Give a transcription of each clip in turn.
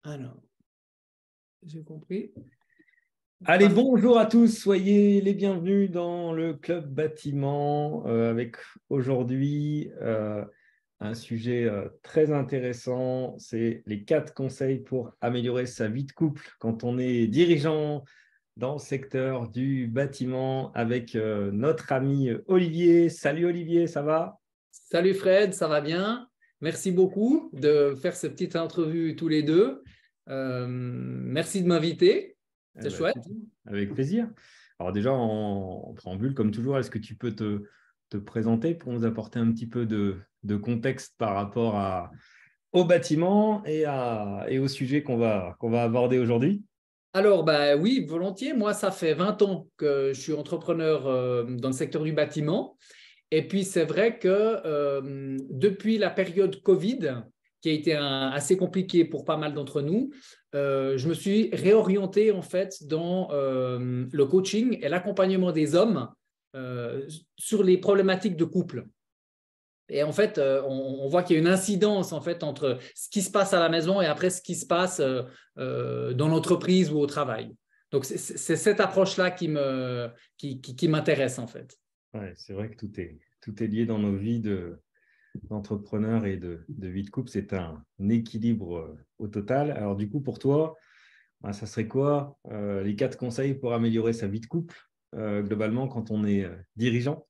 Alors, j'ai compris. Allez, bonjour à tous, soyez les bienvenus dans le Club Bâtiment avec aujourd'hui un sujet très intéressant, c'est les 4 conseils pour améliorer sa vie de couple quand on est dirigeant dans le secteur du bâtiment avec notre ami Olivier. Salut Olivier, ça va? Salut Fred, ça va bien? Merci beaucoup de faire cette petite entrevue tous les deux. Merci de m'inviter, Eh c'est ben, chouette. avec plaisir. Alors déjà, en préambule, comme toujours, est-ce que tu peux te présenter pour nous apporter un petit peu de contexte par rapport au bâtiment et au sujet qu'on va aborder aujourd'hui? Alors, oui, volontiers. Moi, ça fait 20 ans que je suis entrepreneur dans le secteur du bâtiment. Et puis, c'est vrai que depuis la période Covid, qui a été assez compliquée pour pas mal d'entre nous, je me suis réorienté en fait dans le coaching et l'accompagnement des hommes sur les problématiques de couple. Et en fait, on voit qu'il y a une incidence en fait entre ce qui se passe à la maison et après ce qui se passe dans l'entreprise ou au travail. Donc, c'est cette approche-là qui m'intéresse en fait. Ouais, c'est vrai que tout est lié dans nos vies d'entrepreneurs et de vie de couple. C'est un équilibre au total. Alors du coup, pour toi, ça serait quoi les 4 conseils pour améliorer sa vie de couple globalement quand on est dirigeant?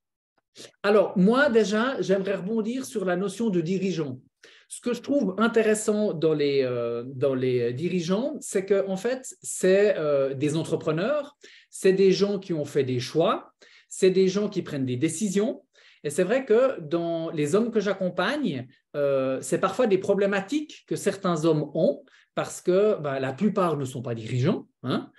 Alors, moi, déjà, j'aimerais rebondir sur la notion de dirigeant. Ce que je trouve intéressant dans les dirigeants, c'est qu'en fait, c'est des entrepreneurs, c'est des gens qui ont fait des choix, c'est des gens qui prennent des décisions. Et c'est vrai que dans les hommes que j'accompagne, c'est parfois des problématiques que certains hommes ont parce que la plupart ne sont pas dirigeants, hein.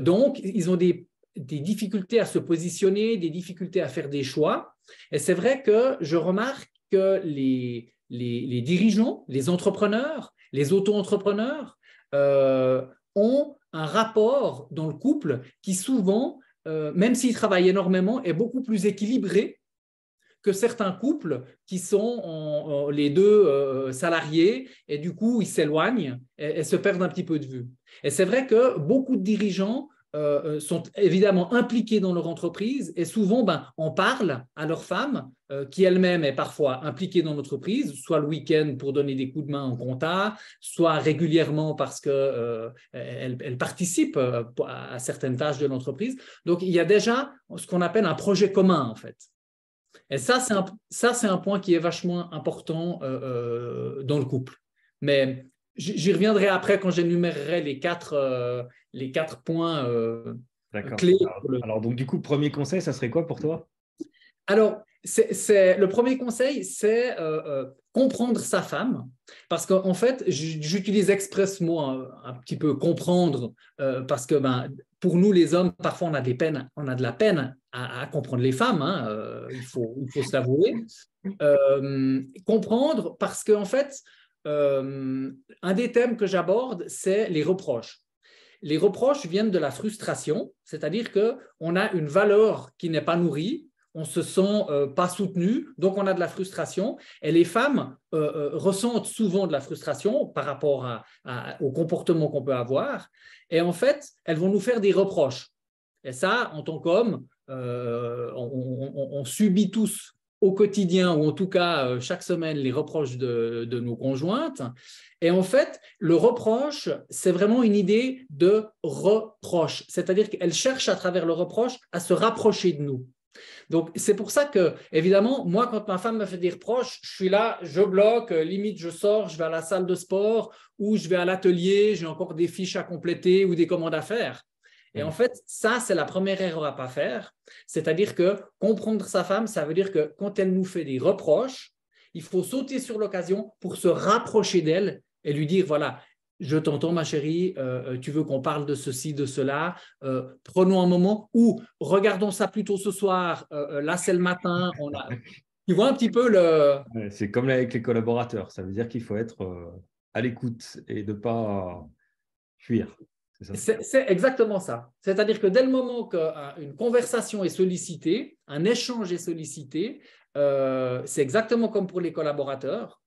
Donc, ils ont des difficultés à se positionner, des difficultés à faire des choix. Et c'est vrai que je remarque que les dirigeants, les entrepreneurs, les auto-entrepreneurs ont un rapport dans le couple qui souvent, même s'ils travaillent énormément, est beaucoup plus équilibré que certains couples qui sont les deux salariés et du coup ils s'éloignent et se perdent un petit peu de vue. Et c'est vrai que beaucoup de dirigeants sont évidemment impliqués dans leur entreprise et souvent en parlent à leur femme qui elle-même est parfois impliquée dans l'entreprise, soit le week-end pour donner des coups de main en compta, soit régulièrement parce qu'elle participe à certaines tâches de l'entreprise. Donc il y a déjà ce qu'on appelle un projet commun en fait. Et ça, c'est un point qui est vachement important dans le couple. Mais j'y reviendrai après quand j'énumérerai les quatre points D'accord. clés. Alors, donc, du coup, premier conseil, ça serait quoi pour toi? Alors, le premier conseil, c'est comprendre sa femme, parce qu'en fait, j'utilise expressement un petit peu comprendre, parce que pour nous, les hommes, parfois, on a de la peine à comprendre les femmes, hein, il faut se l'avouer. Comprendre, parce qu'en fait, un des thèmes que j'aborde, c'est les reproches. Les reproches viennent de la frustration, c'est-à-dire qu'on a une valeur qui n'est pas nourrie, on ne se sent pas soutenu, donc on a de la frustration. Et les femmes ressentent souvent de la frustration par rapport au comportement qu'on peut avoir. Et en fait, elles vont nous faire des reproches. Et ça, en tant qu'homme, on subit tous au quotidien, ou en tout cas chaque semaine, les reproches de nos conjointes. Et en fait, le reproche, c'est vraiment une idée de reproche. C'est-à-dire qu'elle cherche à travers le reproche à se rapprocher de nous. Donc, c'est pour ça que, évidemment, moi, quand ma femme me fait des reproches, je suis là, je bloque, limite, je sors, je vais à la salle de sport ou je vais à l'atelier, j'ai encore des fiches à compléter ou des commandes à faire. Et en fait, ça, c'est la première erreur à ne pas faire. C'est-à-dire que comprendre sa femme, ça veut dire que quand elle nous fait des reproches, il faut sauter sur l'occasion pour se rapprocher d'elle et lui dire, voilà, je t'entends ma chérie, tu veux qu'on parle de ceci, de cela, prenons un moment ou regardons ça plutôt ce soir, là c'est le matin, tu vois un petit peu le… Ouais, c'est comme avec les collaborateurs. Ça veut dire qu'il faut être à l'écoute et de ne pas fuir. C'est ça? C'est exactement ça. C'est-à-dire que dès le moment qu'une conversation est sollicitée, un échange est sollicité, c'est exactement comme pour les collaborateurs.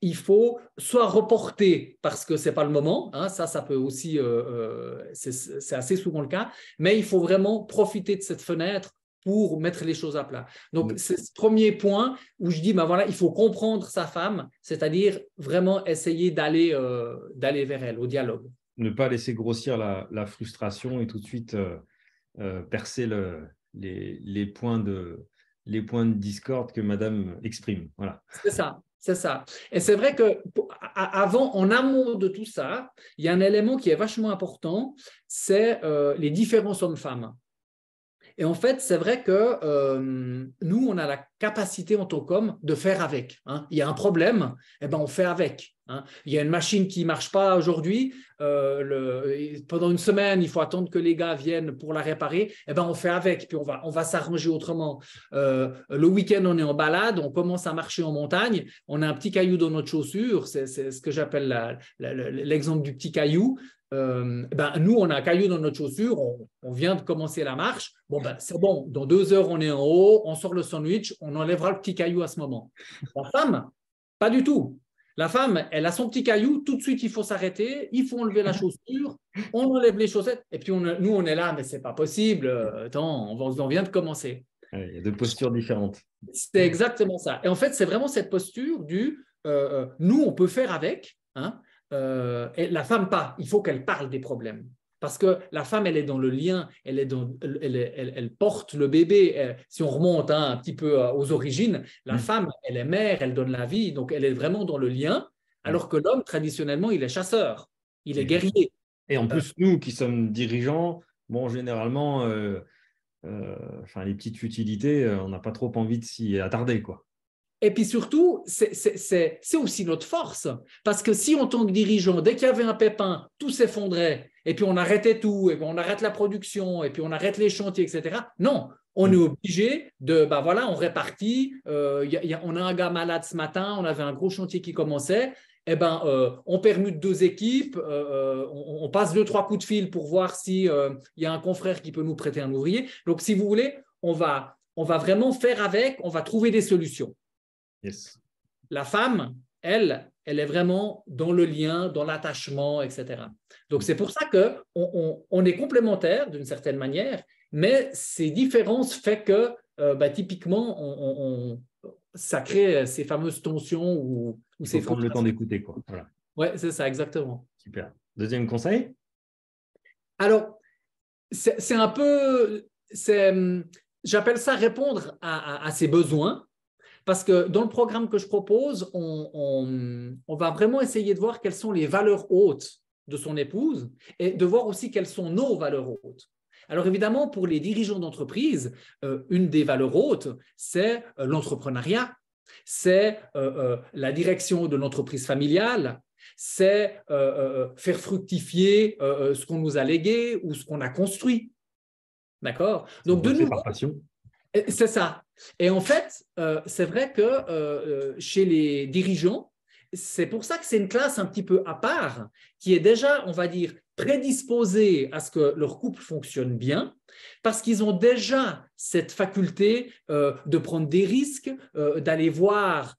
il faut soit reporter parce que ce n'est pas le moment, hein, ça peut aussi, c'est assez souvent le cas, mais il faut vraiment profiter de cette fenêtre pour mettre les choses à plat. Donc, c'est ce premier point où je dis, ben voilà, il faut comprendre sa femme, c'est-à-dire vraiment essayer d'aller vers elle, au dialogue. Ne pas laisser grossir la frustration et tout de suite percer les points de discorde que madame exprime. Voilà. C'est ça, c'est ça. Et c'est vrai qu'avant, en amont de tout ça, il y a un élément qui est vachement important, c'est les différences hommes-femmes. Et en fait, c'est vrai que nous, on a la capacité en tant qu'hommes de faire avec. Hein. Il y a un problème, eh ben, on fait avec. Hein. Il y a une machine qui ne marche pas aujourd'hui. Pendant une semaine, il faut attendre que les gars viennent pour la réparer. Eh ben, on fait avec, puis on va s'arranger autrement. Le week-end, on est en balade, on commence à marcher en montagne. On a un petit caillou dans notre chaussure. C'est ce que j'appelle l'exemple du petit caillou. Nous, on a un caillou dans notre chaussure, on vient de commencer la marche, c'est bon, dans 2 heures, on est en haut, on sort le sandwich, on enlèvera le petit caillou à ce moment. La femme, pas du tout. La femme, elle a son petit caillou, tout de suite, il faut s'arrêter, il faut enlever la chaussure, on enlève les chaussettes, et puis nous, on est là, mais c'est pas possible, attends, on vient de commencer. Il y a 2 postures différentes. C'est exactement ça. Et en fait, c'est vraiment cette posture du nous, on peut faire avec, hein, et la femme pas, il faut qu'elle parle des problèmes. Parce que la femme, elle est dans le lien, elle porte le bébé. Si on remonte un petit peu aux origines, la femme, elle est mère, elle donne la vie, donc elle est vraiment dans le lien, alors que l'homme, traditionnellement, il est chasseur, il est guerrier. Et en plus, nous qui sommes dirigeants, bon, généralement, les petites futilités, on n'a pas trop envie de s'y attarder, quoi. Et puis surtout, c'est aussi notre force. Parce que si en tant que dirigeant, dès qu'il y avait un pépin, tout s'effondrait, et puis on arrêtait tout, et puis on arrête la production, et puis on arrête les chantiers, etc. Non, on est obligé de, on répartit, on a un gars malade ce matin, on avait un gros chantier qui commençait, on permute 2 équipes, on passe 2-3 coups de fil pour voir s'il y a un confrère qui peut nous prêter un ouvrier. Donc, si vous voulez, on va vraiment faire avec, on va trouver des solutions. Yes. La femme, elle est vraiment dans le lien, dans l'attachement, etc. Donc, c'est pour ça qu'on est complémentaires d'une certaine manière, mais ces différences font que, typiquement, ça crée ces fameuses tensions ou ces prendre le temps d'écouter, quoi. Voilà. Oui, c'est ça, exactement. Super. Deuxième conseil? Alors, c'est un peu, j'appelle ça répondre à ses besoins. Parce que dans le programme que je propose, on va vraiment essayer de voir quelles sont les valeurs hautes de son épouse et de voir aussi quelles sont nos valeurs hautes. Alors évidemment, pour les dirigeants d'entreprise, une des valeurs hautes, c'est l'entrepreneuriat, c'est la direction de l'entreprise familiale, c'est faire fructifier ce qu'on nous a légué ou ce qu'on a construit. D'accord? Donc de nouveau, par passion. C'est ça. Et en fait, c'est vrai que chez les dirigeants, c'est pour ça que c'est une classe un petit peu à part, qui est déjà, on va dire, prédisposée à ce que leur couple fonctionne bien, parce qu'ils ont déjà cette faculté de prendre des risques, d'aller voir,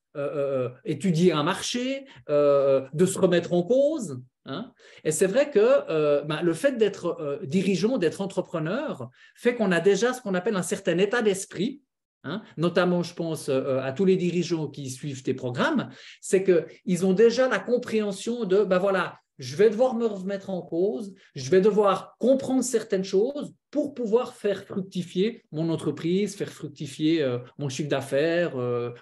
étudier un marché, de se remettre en cause. Hein. Et c'est vrai que le fait d'être dirigeant, d'être entrepreneur, fait qu'on a déjà ce qu'on appelle un certain état d'esprit, hein, notamment je pense à tous les dirigeants qui suivent tes programmes, c'est qu'ils ont déjà la compréhension de, je vais devoir me remettre en cause, je vais devoir comprendre certaines choses pour pouvoir faire fructifier mon entreprise, faire fructifier mon chiffre d'affaires,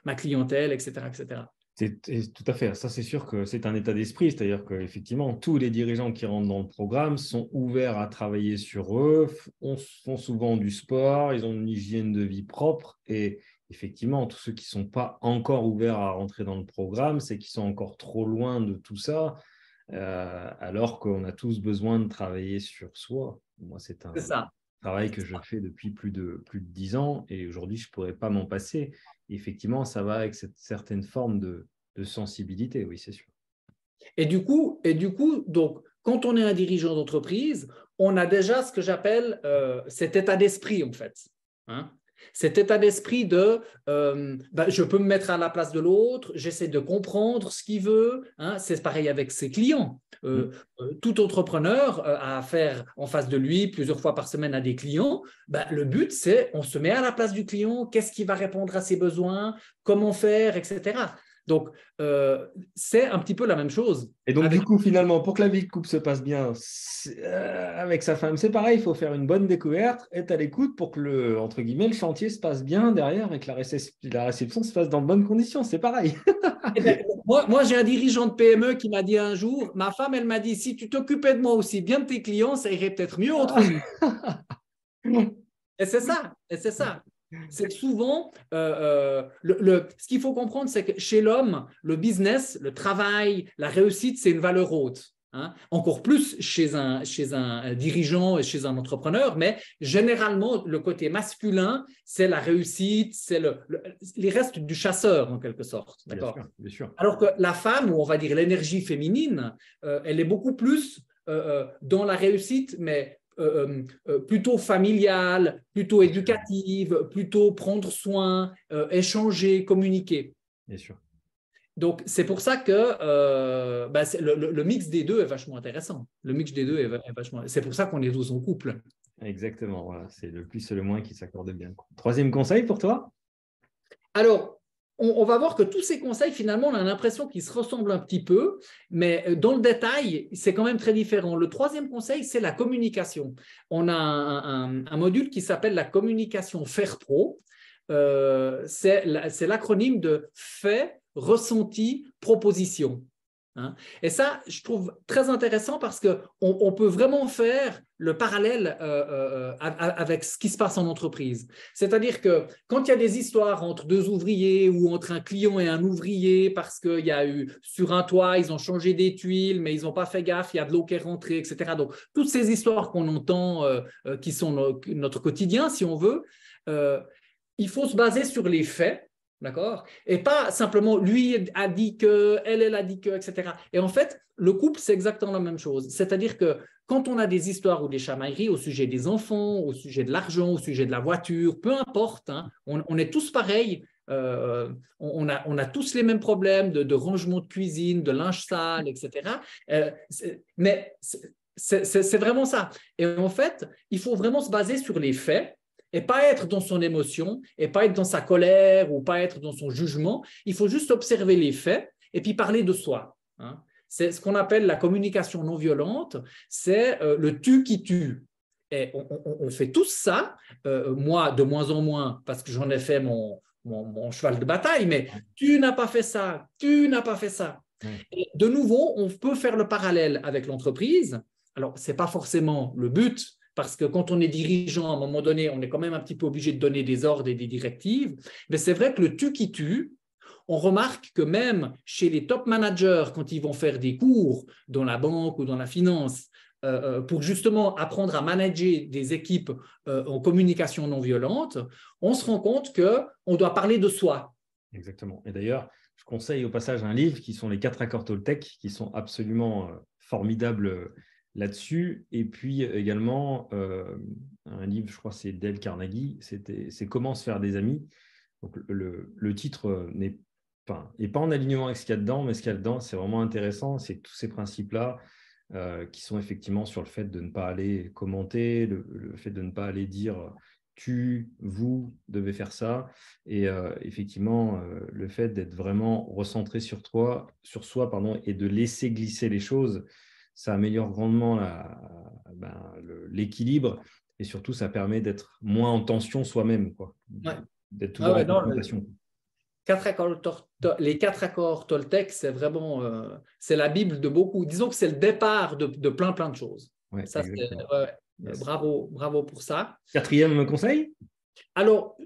ma clientèle, etc., etc. Tout à fait. Ça, c'est sûr que c'est un état d'esprit. C'est-à-dire qu'effectivement, tous les dirigeants qui rentrent dans le programme sont ouverts à travailler sur eux, font souvent du sport, ils ont une hygiène de vie propre. Et effectivement, tous ceux qui ne sont pas encore ouverts à rentrer dans le programme, c'est qu'ils sont encore trop loin de tout ça, alors qu'on a tous besoin de travailler sur soi. Moi, c'est un travail que je fais depuis plus de 10 ans et aujourd'hui, je ne pourrais pas m'en passer. Effectivement, ça va avec cette certaine forme de sensibilité, oui, c'est sûr. Et du coup, donc, quand on est un dirigeant d'entreprise, on a déjà ce que j'appelle cet état d'esprit, en fait. Hein. Cet état d'esprit de je peux me mettre à la place de l'autre, j'essaie de comprendre ce qu'il veut. Hein, c'est pareil avec ses clients. Tout entrepreneur a affaire en face de lui plusieurs fois par semaine à des clients. Le but, c'est on se met à la place du client, qu'est-ce qui va répondre à ses besoins, comment faire, etc. Donc, c'est un petit peu la même chose. Et donc, du coup, finalement, pour que la vie de couple se passe bien avec sa femme, c'est pareil, il faut faire une bonne découverte, être à l'écoute pour que entre guillemets, le chantier se passe bien derrière et que la réception se fasse dans de bonnes conditions. C'est pareil. Moi, j'ai un dirigeant de PME qui m'a dit un jour, ma femme, elle m'a dit, si tu t'occupais de moi aussi bien de tes clients, ça irait peut-être mieux autrement. Et c'est ça, C'est que souvent, ce qu'il faut comprendre, c'est que chez l'homme, le business, le travail, la réussite, c'est une valeur haute. Hein. Encore plus chez un dirigeant et chez un entrepreneur, mais généralement, le côté masculin, c'est la réussite, c'est les restes du chasseur, en quelque sorte. D'accord ? Bien sûr. Alors que la femme, ou on va dire l'énergie féminine, elle est beaucoup plus dans la réussite, mais plutôt familiale, plutôt éducative, plutôt prendre soin, échanger, communiquer. Bien sûr. Donc, c'est pour ça que le mix des deux est vachement intéressant. Le mix des deux est vachement. C'est pour ça qu'on est tous en couple. Exactement. Voilà. C'est le plus et le moins qui s'accordent bien. Troisième conseil pour toi ? Alors, on va voir que tous ces conseils, finalement, on a l'impression qu'ils se ressemblent un petit peu, mais dans le détail, c'est quand même très différent. Le troisième conseil, c'est la communication. On a un module qui s'appelle la communication Faire Pro. C'est l'acronyme de fait, ressenti, proposition. Hein. Et ça, je trouve très intéressant parce qu'on peut vraiment faire le parallèle avec ce qui se passe en entreprise. C'est-à-dire que quand il y a des histoires entre deux ouvriers ou entre un client et un ouvrier parce qu'il y a eu sur un toit, ils ont changé des tuiles, mais ils n'ont pas fait gaffe, il y a de l'eau qui est rentrée, etc. Donc, toutes ces histoires qu'on entend qui sont notre quotidien, si on veut, il faut se baser sur les faits. D'accord ? Et pas simplement lui a dit que, elle a dit que, etc. Et en fait, le couple, c'est exactement la même chose. C'est-à-dire que quand on a des histoires ou des chamailleries au sujet des enfants, au sujet de l'argent, au sujet de la voiture, peu importe, hein, on est tous pareils. On a tous les mêmes problèmes de rangement de cuisine, de linge sale, etc. Mais c'est vraiment ça. Et en fait, il faut vraiment se baser sur les faits et pas être dans son émotion, et pas être dans sa colère ou pas être dans son jugement. Il faut juste observer les faits et puis parler de soi. Hein. C'est ce qu'on appelle la communication non violente, c'est le tu qui tue. Et on fait tous ça, moi de moins en moins, parce que j'en ai fait mon cheval de bataille, mais tu n'as pas fait ça, tu n'as pas fait ça. Et de nouveau, on peut faire le parallèle avec l'entreprise. Alors, ce n'est pas forcément le but, parce que quand on est dirigeant, à un moment donné, on est quand même un petit peu obligé de donner des ordres et des directives. Mais c'est vrai que le tu qui tue, on remarque que même chez les top managers, quand ils vont faire des cours dans la banque ou dans la finance, pour justement apprendre à manager des équipes en communication non violente, on se rend compte qu'on doit parler de soi. Exactement. Et d'ailleurs, je conseille au passage un livre qui sont les 4 accords Toltec, qui sont absolument formidables là-dessus. Et puis également, un livre, je crois que c'est Dale Carnegie, c'est Comment se faire des amis. Donc, le titre n'est pas en alignement avec ce qu'il y a dedans, mais ce qu'il y a dedans, c'est vraiment intéressant. C'est tous ces principes-là qui sont effectivement sur le fait de ne pas aller commenter, le fait de ne pas aller dire vous devez faire ça. Et effectivement, le fait d'être vraiment recentré sur soi, et de laisser glisser les choses, ça améliore grandement l'équilibre et surtout, ça permet d'être moins en tension soi-même, quoi. D'être toujours en confrontation. Les 4 accords Toltec, c'est vraiment c'est la Bible de beaucoup. Disons que c'est le départ de plein de choses. Ouais, ça, yes. Bravo pour ça. 4e conseil ? Alors,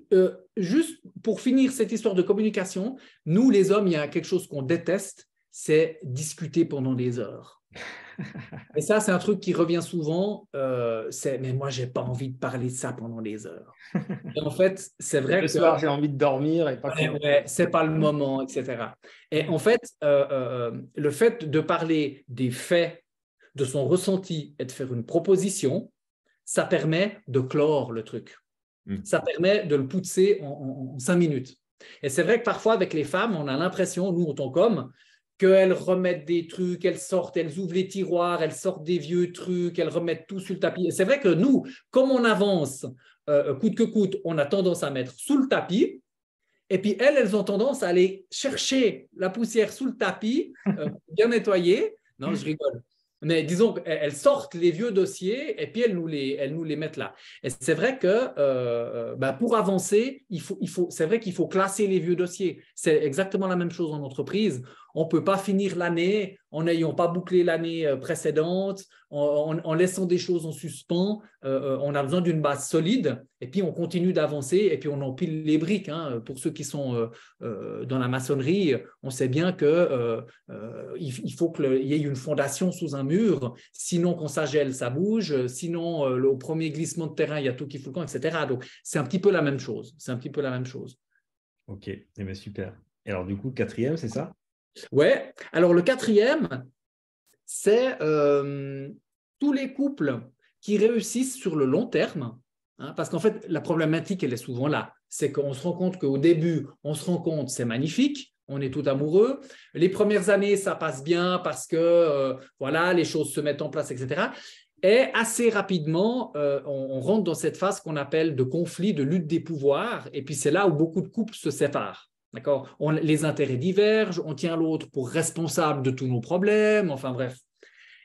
juste pour finir cette histoire de communication, nous, les hommes, il y a quelque chose qu'on déteste, c'est discuter pendant des heures. Et ça, c'est un truc qui revient souvent, mais moi, je n'ai pas envie de parler de ça pendant des heures. Et en fait, c'est vrai que… Le soir, j'ai envie de dormir et pas… c'est pas le moment, etc. Et en fait, le fait de parler des faits, de son ressenti et de faire une proposition, ça permet de clore le truc. Ça permet de le pousser en 5 minutes. Et c'est vrai que parfois, avec les femmes, on a l'impression, nous, en tant qu'hommes, qu'elles remettent des trucs, elles sortent, elles ouvrent les tiroirs, elles sortent des vieux trucs, elles remettent tout sur le tapis. Et c'est vrai que nous, comme on avance coûte que coûte, on a tendance à mettre sous le tapis. Et puis, elles ont tendance à aller chercher la poussière sous le tapis, bien nettoyé. Non, je rigole. Mais disons qu'elles sortent les vieux dossiers et puis elles nous les mettent là. Et c'est vrai que pour avancer, c'est vrai qu'il faut classer les vieux dossiers. C'est exactement la même chose en entreprise. On ne peut pas finir l'année en n'ayant pas bouclé l'année précédente, en laissant des choses en suspens. On a besoin d'une base solide et puis on continue d'avancer et puis on empile les briques. Hein. Pour ceux qui sont dans la maçonnerie, on sait bien qu'il faut qu'il y ait une fondation sous un mur. Sinon, quand ça gèle, ça bouge. Sinon, au premier glissement de terrain, il y a tout qui fout le camp, etc. Donc, c'est un petit peu la même chose. C'est un petit peu la même chose. Ok, eh bien, super. Et alors, du coup, 4e, c'est ça? Ouais. Alors, le 4e, c'est tous les couples qui réussissent sur le long terme. Hein, parce qu'en fait, la problématique, elle est souvent là. C'est qu'on se rend compte qu'au début, on se rend compte, c'est magnifique, on est tout amoureux. Les premières années, ça passe bien parce que voilà, les choses se mettent en place, etc. Et assez rapidement, on rentre dans cette phase qu'on appelle de conflit, de lutte des pouvoirs. Et puis, c'est là où beaucoup de couples se séparent. D'accord? Les intérêts divergent, on tient l'autre pour responsable de tous nos problèmes, enfin bref.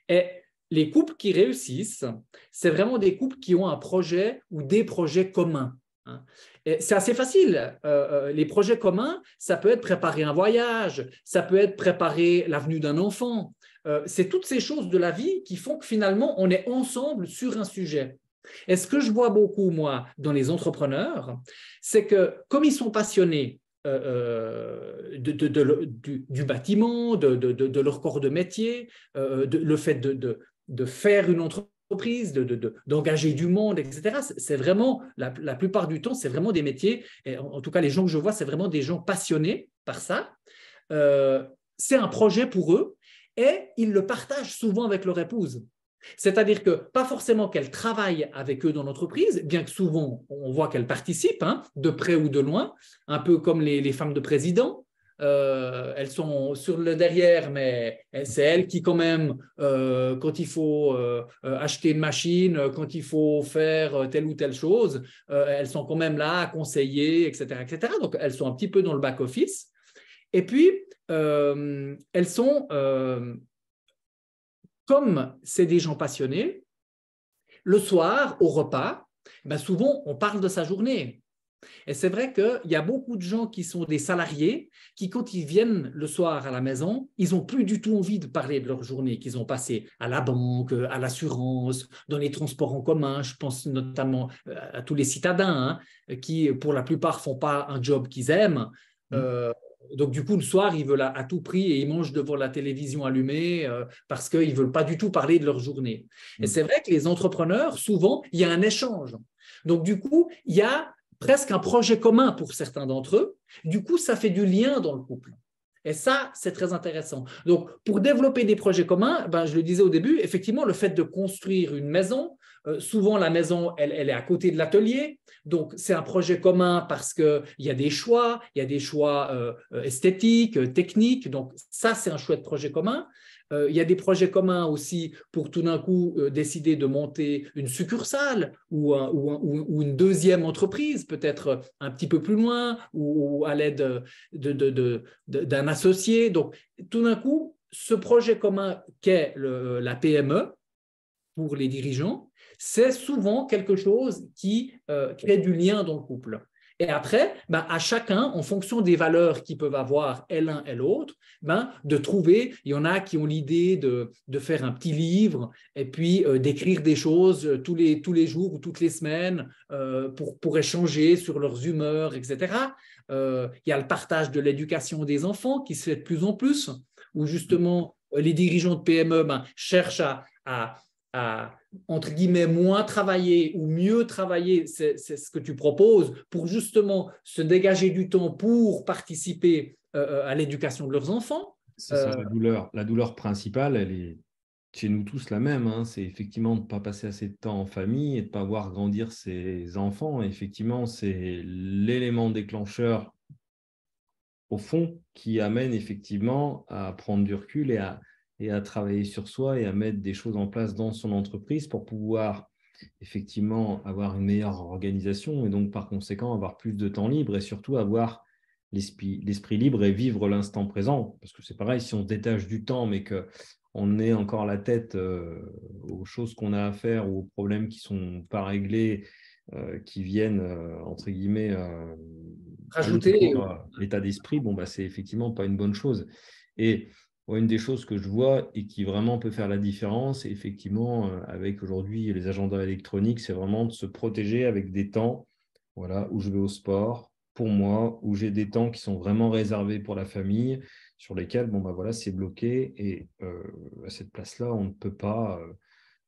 Et les couples qui réussissent, c'est vraiment des couples qui ont un projet ou des projets communs. Hein. Et c'est assez facile. Les projets communs, ça peut être préparer un voyage, ça peut être préparer l'avenue d'un enfant. C'est toutes ces choses de la vie qui font que finalement, on est ensemble sur un sujet. Et ce que je vois beaucoup, moi, dans les entrepreneurs, c'est que comme ils sont passionnés du bâtiment, de leur corps de métier, le fait de faire une entreprise, d'engager du monde, etc. C'est vraiment, la plupart du temps, c'est vraiment des métiers, et en tout cas les gens que je vois, c'est vraiment des gens passionnés par ça. C'est un projet pour eux et ils le partagent souvent avec leur épouse. C'est-à-dire que pas forcément qu'elle travaille avec eux dans l'entreprise, bien que souvent on voit qu'elle participe, hein, de près ou de loin, un peu comme les femmes de président. Elles sont sur le derrière, mais c'est elles qui quand même, quand il faut acheter une machine, quand il faut faire telle ou telle chose, elles sont quand même là à conseiller, etc., etc. Donc elles sont un petit peu dans le back-office. Et puis, elles sont... comme c'est des gens passionnés, le soir, au repas, ben souvent, on parle de sa journée. Et c'est vrai qu'il y a beaucoup de gens qui sont des salariés qui, quand ils viennent le soir à la maison, ils n'ont plus du tout envie de parler de leur journée qu'ils ont passée à la banque, à l'assurance, dans les transports en commun. Je pense notamment à tous les citadins qui, pour la plupart, ne font pas un job qu'ils aiment. Donc, du coup, le soir, ils veulent à tout prix et ils mangent devant la télévision allumée parce qu'ils ne veulent pas du tout parler de leur journée. Et c'est vrai que les entrepreneurs, souvent, il y a un échange. Donc, du coup, il y a presque un projet commun pour certains d'entre eux. Du coup, ça fait du lien dans le couple. Et ça, c'est très intéressant. Donc, pour développer des projets communs, je le disais au début, effectivement, le fait de construire une maison, souvent la maison, elle est à côté de l'atelier. Donc, c'est un projet commun parce qu'il y a des choix, esthétiques, techniques. Donc, ça, c'est un chouette projet commun. Il y a des projets communs aussi pour tout d'un coup décider de monter une succursale ou une deuxième entreprise, peut-être un petit peu plus loin ou à l'aide d'un associé. Donc, tout d'un coup, ce projet commun qu'est la PME pour les dirigeants, c'est souvent quelque chose qui crée du lien dans le couple. Et après, à chacun, en fonction des valeurs qu'ils peuvent avoir et l'un et l'autre, de trouver, il y en a qui ont l'idée de faire un petit livre et puis d'écrire des choses tous les jours ou toutes les semaines pour échanger sur leurs humeurs, etc. Il y a le partage de l'éducation des enfants qui se fait de plus en plus, où justement les dirigeants de PME cherchent à entre guillemets, moins travailler ou mieux travailler, c'est ce que tu proposes, pour justement se dégager du temps pour participer à l'éducation de leurs enfants. C'est ça, la douleur principale, elle est chez nous tous la même, hein. C'est effectivement de ne pas passer assez de temps en famille et de ne pas voir grandir ses enfants. Et effectivement, c'est l'élément déclencheur au fond qui amène effectivement à prendre du recul et à travailler sur soi et à mettre des choses en place dans son entreprise pour pouvoir effectivement avoir une meilleure organisation et donc par conséquent avoir plus de temps libre et surtout avoir l'esprit libre et vivre l'instant présent. Parce que c'est pareil, si on se détache du temps mais qu'on ait encore la tête aux choses qu'on a à faire ou aux problèmes qui ne sont pas réglés, qui viennent, entre guillemets, Rajouter. l'état d'esprit, bon, bah, c'est effectivement pas une bonne chose. Et une des choses que je vois et qui vraiment peut faire la différence, effectivement, avec aujourd'hui les agendas électroniques, c'est vraiment de se protéger avec des temps, voilà, où je vais au sport, pour moi, où j'ai des temps qui sont vraiment réservés pour la famille, sur lesquels, bon, bah, voilà, c'est bloqué. Et à cette place-là, on ne peut pas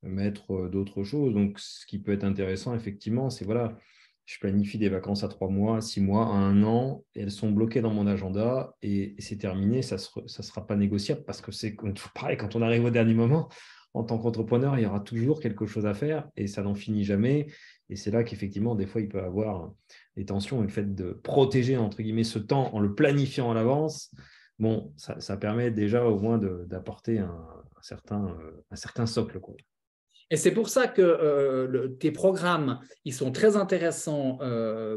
mettre d'autres choses. Donc, ce qui peut être intéressant, effectivement, c'est voilà, je planifie des vacances à 3 mois, 6 mois, à 1 an, et elles sont bloquées dans mon agenda et c'est terminé, ça ne sera pas négociable parce que c'est pareil, quand on arrive au dernier moment, en tant qu'entrepreneur, il y aura toujours quelque chose à faire et ça n'en finit jamais. Et c'est là qu'effectivement, des fois, il peut y avoir des tensions et le fait de protéger, entre guillemets, ce temps en le planifiant à l'avance, bon, ça permet déjà au moins d'apporter un certain socle, quoi. Et c'est pour ça que tes programmes, ils sont très intéressants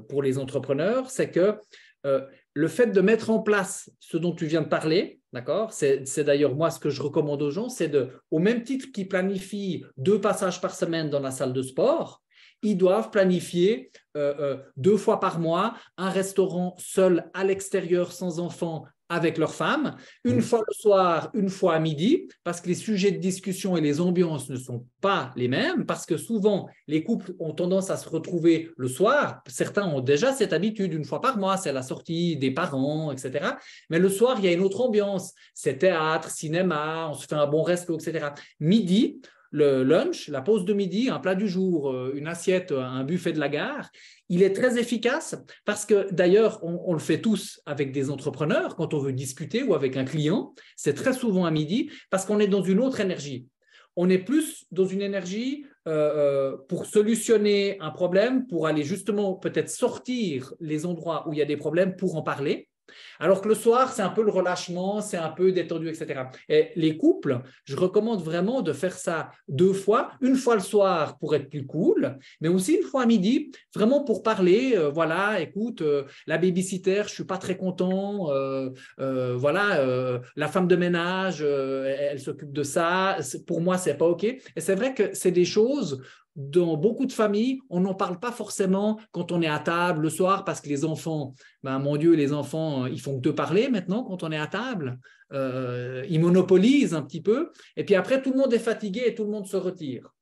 pour les entrepreneurs. C'est que le fait de mettre en place ce dont tu viens de parler, d'accord, c'est d'ailleurs moi ce que je recommande aux gens, c'est au même titre qu'ils planifient 2 passages par semaine dans la salle de sport, ils doivent planifier 2 fois par mois un restaurant seul à l'extérieur sans enfants avec leur femme, une fois le soir, une fois à midi, parce que les sujets de discussion et les ambiances ne sont pas les mêmes, parce que souvent, les couples ont tendance à se retrouver le soir. Certains ont déjà cette habitude, une fois par mois, c'est la sortie des parents, etc. Mais le soir, il y a une autre ambiance. C'est théâtre, cinéma, on se fait un bon resto, etc. Midi, le lunch, la pause de midi, un plat du jour, une assiette, un buffet de la gare, il est très efficace parce que d'ailleurs, on le fait tous avec des entrepreneurs quand on veut discuter ou avec un client. C'est très souvent à midi parce qu'on est dans une autre énergie. On est plus dans une énergie pour solutionner un problème, pour aller justement peut-être sortir les endroits où il y a des problèmes pour en parler. Alors que le soir, c'est un peu le relâchement, c'est un peu détendu, etc. Et les couples, je recommande vraiment de faire ça 2 fois, une fois le soir pour être plus cool, mais aussi une fois à midi, vraiment pour parler, voilà, écoute, la babysitter, je ne suis pas très content, voilà, la femme de ménage, elle s'occupe de ça, pour moi, ce n'est pas OK. Et c'est vrai que c'est des choses dans beaucoup de familles, on n'en parle pas forcément quand on est à table le soir parce que les enfants, ben, mon Dieu, les enfants, ils font que de parler maintenant quand on est à table. Ils monopolisent un petit peu. Et puis après, tout le monde est fatigué et tout le monde se retire.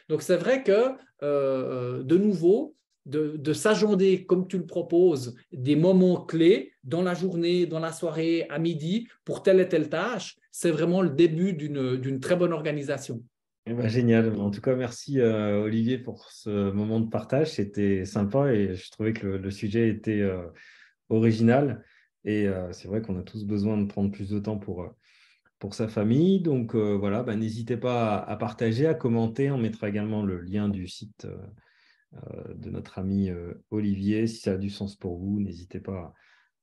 Donc, c'est vrai que, de nouveau, de s'agender, comme tu le proposes, des moments clés dans la journée, dans la soirée, à midi, pour telle et telle tâche, c'est vraiment le début d'une très bonne organisation. Eh ben, génial. En tout cas, merci Olivier pour ce moment de partage. C'était sympa et je trouvais que le sujet était original. Et c'est vrai qu'on a tous besoin de prendre plus de temps pour sa famille. Donc voilà, bah, n'hésitez pas à partager, à commenter. On mettra également le lien du site de notre ami Olivier. Si ça a du sens pour vous, n'hésitez pas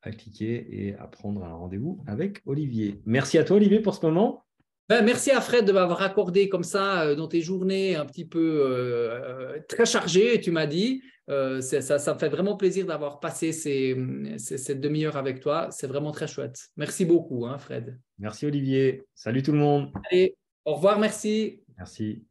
à cliquer et à prendre un rendez-vous avec Olivier. Merci à toi Olivier pour ce moment. Ben, merci à Fred de m'avoir accordé comme ça dans tes journées un petit peu très chargées, tu m'as dit. Ça me fait vraiment plaisir d'avoir passé cette demi-heure avec toi. C'est vraiment très chouette. Merci beaucoup, hein, Fred. Merci Olivier. Salut tout le monde. Allez, au revoir, merci. Merci.